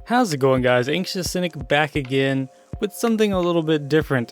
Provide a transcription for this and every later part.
How's it going, guys? AnxiousCynic back again with something a little bit different.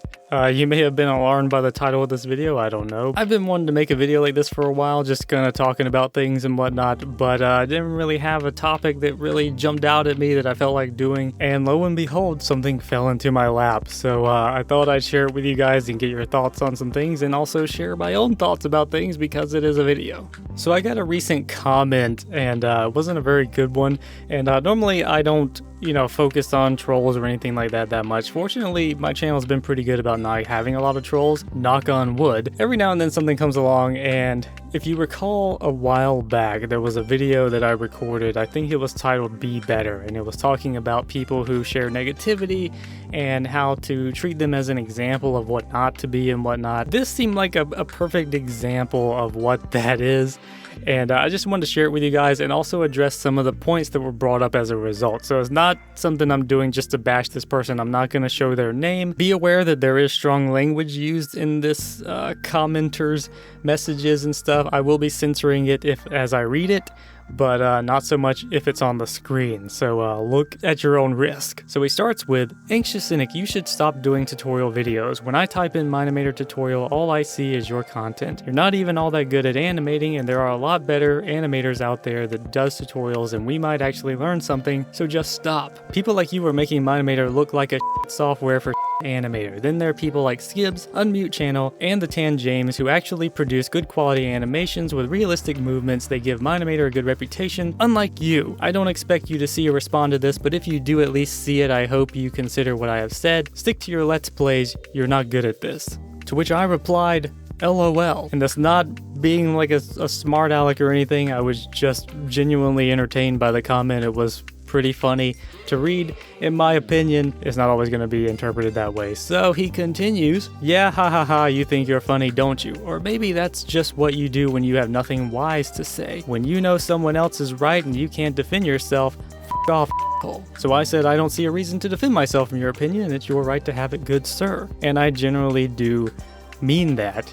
You may have been alarmed by the title of this video, I don't know. I've been wanting to make a video like this for a while, just kind of talking about things and whatnot, but I didn't really have a topic that really jumped out at me that I felt like doing, and lo and behold, something fell into my lap. So I thought I'd share it with you guys and get your thoughts on some things, and also share my own thoughts about things because it is a video. So I got a recent comment, and it wasn't a very good one, and normally I don't focus on trolls or anything like that much. Fortunately, my channel's been pretty good about not having a lot of trolls, knock on wood. Every now and then something comes along, and if you recall a while back, there was a video that I recorded, I think it was titled Be Better, and it was talking about people who share negativity and how to treat them as an example of what not to be and whatnot. This seemed like a perfect example of what that is. And I just wanted to share it with you guys and also address some of the points that were brought up as a result. So it's not something I'm doing just to bash this person. I'm not going to show their name. Be aware that there is strong language used in this commenters' messages and stuff. I will be censoring it as I read it, but not so much if it's on the screen, so look at your own risk. So he starts with, AnxiousCynic, you should stop doing tutorial videos. When I type in Minimator tutorial, all I see is your content. You're not even all that good at animating, and there are a lot better animators out there that does tutorials, and we might actually learn something, so just stop. People like you are making Minimator look like a software for animator. Then there are people like Skibs, Unmute Channel, and the Tan James who actually produce good quality animations with realistic movements. They give Minimator a good reputation, unlike you. I don't expect you to see or respond to this, but if you do at least see it, I hope you consider what I have said. Stick to your Let's Plays, you're not good at this. To which I replied, LOL. And that's not being like a smart aleck or anything, I was just genuinely entertained by the comment. It was pretty funny to read. In my opinion, it's not always going to be interpreted that way. So he continues, yeah, ha ha ha, you think you're funny, don't you? Or maybe that's just what you do when you have nothing wise to say. When you know someone else is right and you can't defend yourself, f off, hole. So I said, I don't see a reason to defend myself from your opinion, and it's your right to have it, good sir. And I generally do mean that,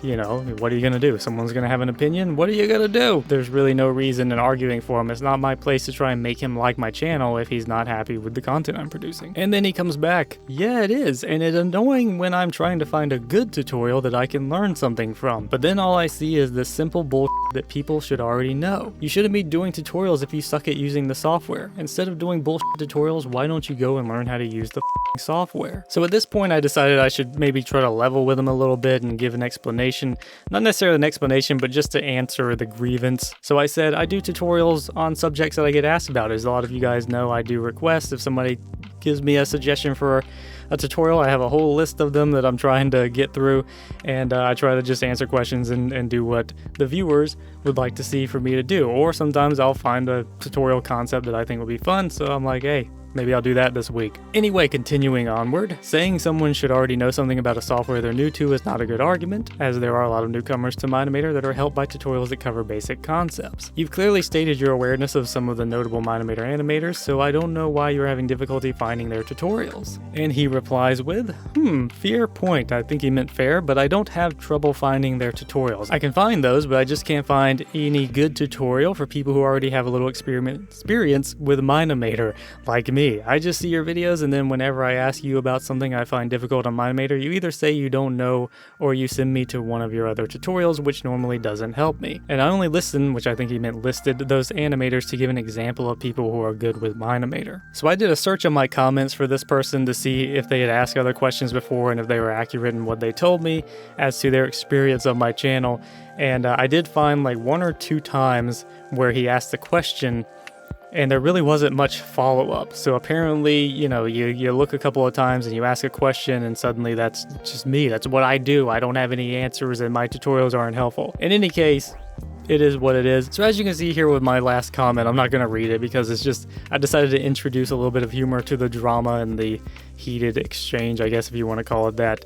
what are you gonna do? Someone's gonna have an opinion, what are you gonna do? There's really no reason in arguing for him. It's not my place to try and make him like my channel if he's not happy with the content I'm producing. And then he comes back, yeah it is, and it's annoying when I'm trying to find a good tutorial that I can learn something from, but then all I see is this simple bullshit that people should already know. You shouldn't be doing tutorials if you suck at using the software. Instead of doing bullshit tutorials, why don't you go and learn how to use the software? So at this point I decided I should maybe try to level with him a little bit and give an explanation. Not necessarily an explanation, but just to answer the grievance. So I said, I do tutorials on subjects that I get asked about. As a lot of you guys know, I do requests. If somebody gives me a suggestion for a tutorial, I have a whole list of them that I'm trying to get through, and I try to just answer questions and do what the viewers would like to see for me to do. Or sometimes I'll find a tutorial concept that I think will be fun, so I'm like, hey, maybe I'll do that this week. Anyway, continuing onward, saying someone should already know something about a software they're new to is not a good argument, as there are a lot of newcomers to Minimator that are helped by tutorials that cover basic concepts. You've clearly stated your awareness of some of the notable Minimator animators, so I don't know why you're having difficulty finding their tutorials. And he replies with, fair point. I think he meant fair, but I don't have trouble finding their tutorials. I can find those, but I just can't find any good tutorial for people who already have a little experience with Minimator, like me. I just see your videos, and then whenever I ask you about something I find difficult on Minimator, you either say you don't know, or you send me to one of your other tutorials, which normally doesn't help me. And I only listen, which I think he meant listed, those animators to give an example of people who are good with Minimator. So I did a search on my comments for this person to see if they had asked other questions before and if they were accurate in what they told me as to their experience of my channel. And I did find like 1 or 2 times where he asked a question and there really wasn't much follow-up. So apparently, you look a couple of times and you ask a question and suddenly that's just me. That's what I do. I don't have any answers and my tutorials aren't helpful. In any case, it is what it is. So as you can see here with my last comment, I'm not going to read it because it's just, I decided to introduce a little bit of humor to the drama and the heated exchange, I guess if you want to call it that.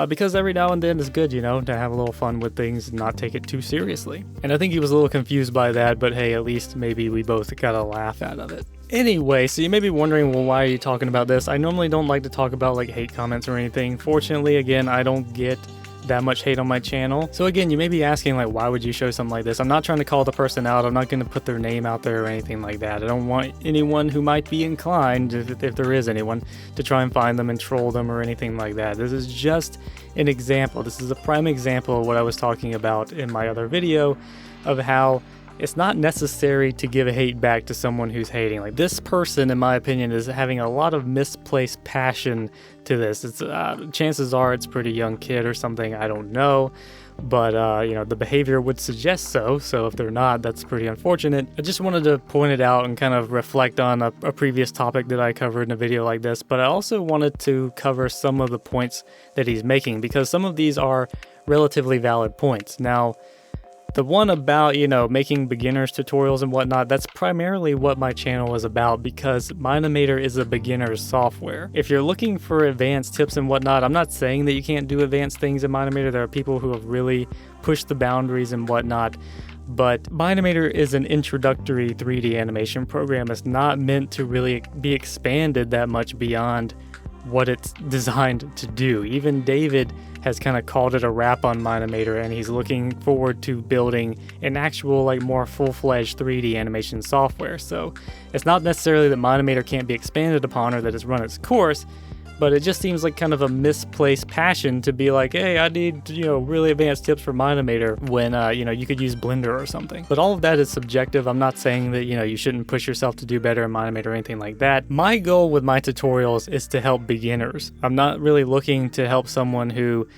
Because every now and then it's good, to have a little fun with things and not take it too seriously. And I think he was a little confused by that, but hey, at least maybe we both got a laugh out of it. Anyway, so you may be wondering, well, why are you talking about this? I normally don't like to talk about like hate comments or anything. Fortunately, again, I don't get that much hate on my channel. So again, you may be asking like, why would you show something like this? I'm not trying to call the person out. I'm not going to put their name out there or anything like that. I don't want anyone who might be inclined, if there is anyone, to try and find them and troll them or anything like that. This is just an example. This is a prime example of what I was talking about in my other video of how it's not necessary to give a hate back to someone who's hating. Like, this person, in my opinion, is having a lot of misplaced passion to this. It's chances are it's a pretty young kid or something, I don't know. But, you know, the behavior would suggest so. So if they're not, that's pretty unfortunate. I just wanted to point it out and kind of reflect on a previous topic that I covered in a video like this. But I also wanted to cover some of the points that he's making, because some of these are relatively valid points. Now, the one about, you know, making beginners tutorials and whatnot, that's primarily what my channel is about, because Minimator is a beginner's software. If you're looking for advanced tips and whatnot, I'm not saying that you can't do advanced things in Minimator. There are people who have really pushed the boundaries and whatnot, but Minimator is an introductory 3D animation program. It's not meant to really be expanded that much beyond what it's designed to do. Even David has kind of called it a wrap on Minimator, and he's looking forward to building an actual, like, more full-fledged 3D animation software. So it's not necessarily that Minimator can't be expanded upon or that it's run its course, but it just seems like kind of a misplaced passion to be like, hey, I need, you know, really advanced tips for Minimator when, you know, you could use Blender or something. But all of that is subjective. I'm not saying that, you know, you shouldn't push yourself to do better in Minimator or anything like that. My goal with my tutorials is to help beginners. I'm not really looking to help someone who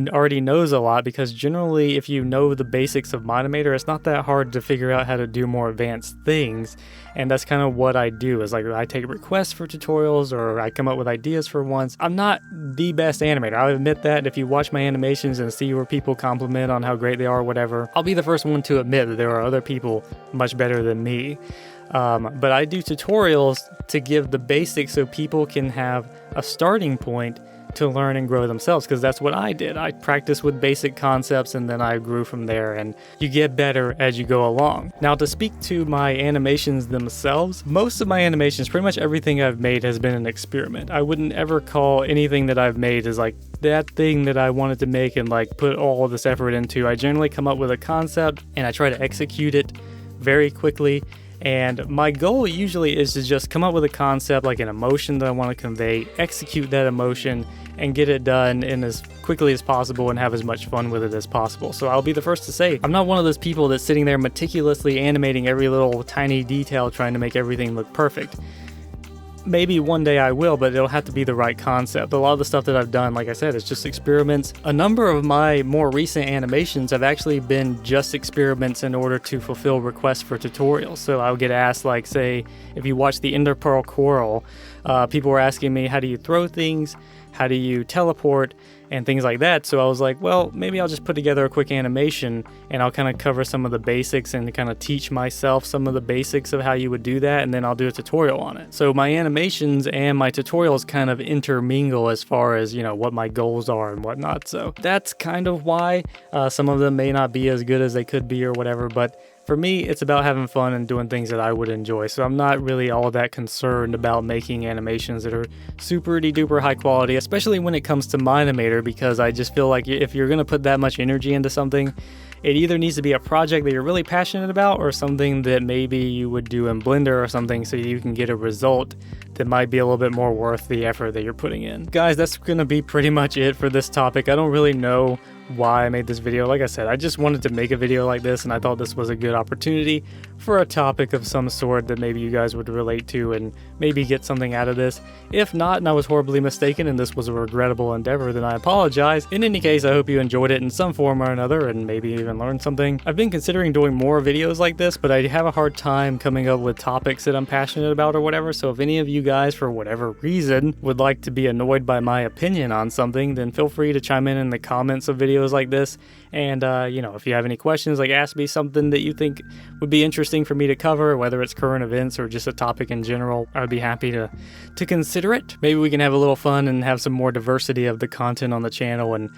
already knows a lot, because generally if you know the basics of Minimator, it's not that hard to figure out how to do more advanced things. And that's kind of what I do, is like I take requests for tutorials or I come up with ideas for ones. I'm not the best animator, I'll admit that. If you watch my animations and see where people compliment on how great they are or whatever, I'll be the first one to admit that there are other people much better than me. But I do tutorials to give the basics so people can have a starting point to learn and grow themselves, because that's what I did. I practiced with basic concepts and then I grew from there, and you get better as you go along. Now, to speak to my animations themselves, most of my animations, pretty much everything I've made has been an experiment. I wouldn't ever call anything that I've made as like that thing that I wanted to make and like put all of this effort into. I generally come up with a concept and I try to execute it very quickly. And my goal usually is to just come up with a concept, like an emotion that I want to convey, execute that emotion, and get it done in as quickly as possible and have as much fun with it as possible. So I'll be the first to say, I'm not one of those people that's sitting there meticulously animating every little tiny detail trying to make everything look perfect. Maybe one day I will, but it'll have to be the right concept. A lot of the stuff that I've done, like I said, it's just experiments. A number of my more recent animations have actually been just experiments in order to fulfill requests for tutorials. So I'll get asked, like, say, if you watch the Ender Pearl Coral, people were asking me, how do you throw things? How do you teleport? And things like that. So I was like, well, maybe I'll just put together a quick animation and I'll kind of cover some of the basics and kind of teach myself some of the basics of how you would do that, and then I'll do a tutorial on it. So my animations and my tutorials kind of intermingle as far as, you know, what my goals are and whatnot. So that's kind of why some of them may not be as good as they could be or whatever, but for me, it's about having fun and doing things that I would enjoy. So I'm not really all that concerned about making animations that are super duper high quality, especially when it comes to Minimator, because I just feel like if you're going to put that much energy into something, it either needs to be a project that you're really passionate about or something that maybe you would do in Blender or something so you can get a result that might be a little bit more worth the effort that you're putting in. Guys, that's going to be pretty much it for this topic. I don't really know why I made this video. Like I said, I just wanted to make a video like this, and I thought this was a good opportunity for a topic of some sort that maybe you guys would relate to and maybe get something out of this. If not, and I was horribly mistaken and this was a regrettable endeavor, then I apologize. In any case, I hope you enjoyed it in some form or another and maybe even learned something. I've been considering doing more videos like this, but I have a hard time coming up with topics that I'm passionate about or whatever. So if any of you guys, for whatever reason, would like to be annoyed by my opinion on something, then feel free to chime in the comments of videos like this. And you know, if you have any questions, like ask me something that you think would be interesting for me to cover, whether it's current events or just a topic in general, I would be happy to consider it. Maybe we can have a little fun and have some more diversity of the content on the channel and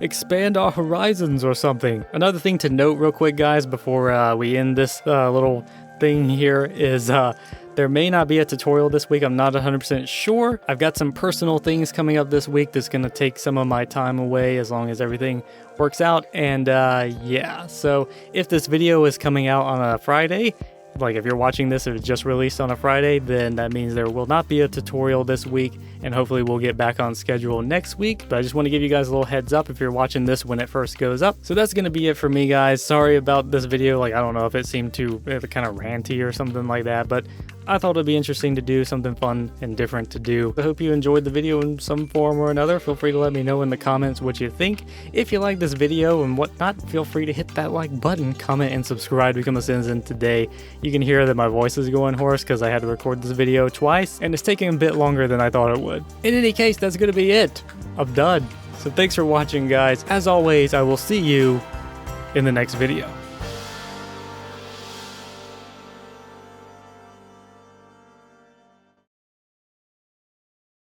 expand our horizons or something. Another thing to note real quick, guys, before we end this little thing here is there may not be a tutorial this week. I'm not 100% sure. I've got some personal things coming up this week that's going to take some of my time away as long as everything works out. And yeah, so if this video is coming out on a Friday, like if you're watching this, if it's just released on a Friday, then that means there will not be a tutorial this week, and hopefully we'll get back on schedule next week. But I just want to give you guys a little heads up if you're watching this when it first goes up. So that's going to be it for me, guys. Sorry about this video. Like, I don't know if it seemed too kind of ranty or something like that, but I thought it'd be interesting to do something fun and different to do. I hope you enjoyed the video in some form or another. Feel free to let me know in the comments what you think. If you like this video and whatnot, feel free to hit that like button, comment, and subscribe to become a citizen today. You can hear that my voice is going hoarse because I had to record this video twice, and it's taking a bit longer than I thought it would. In any case, that's going to be it. I'm done. So thanks for watching, guys. As always, I will see you in the next video.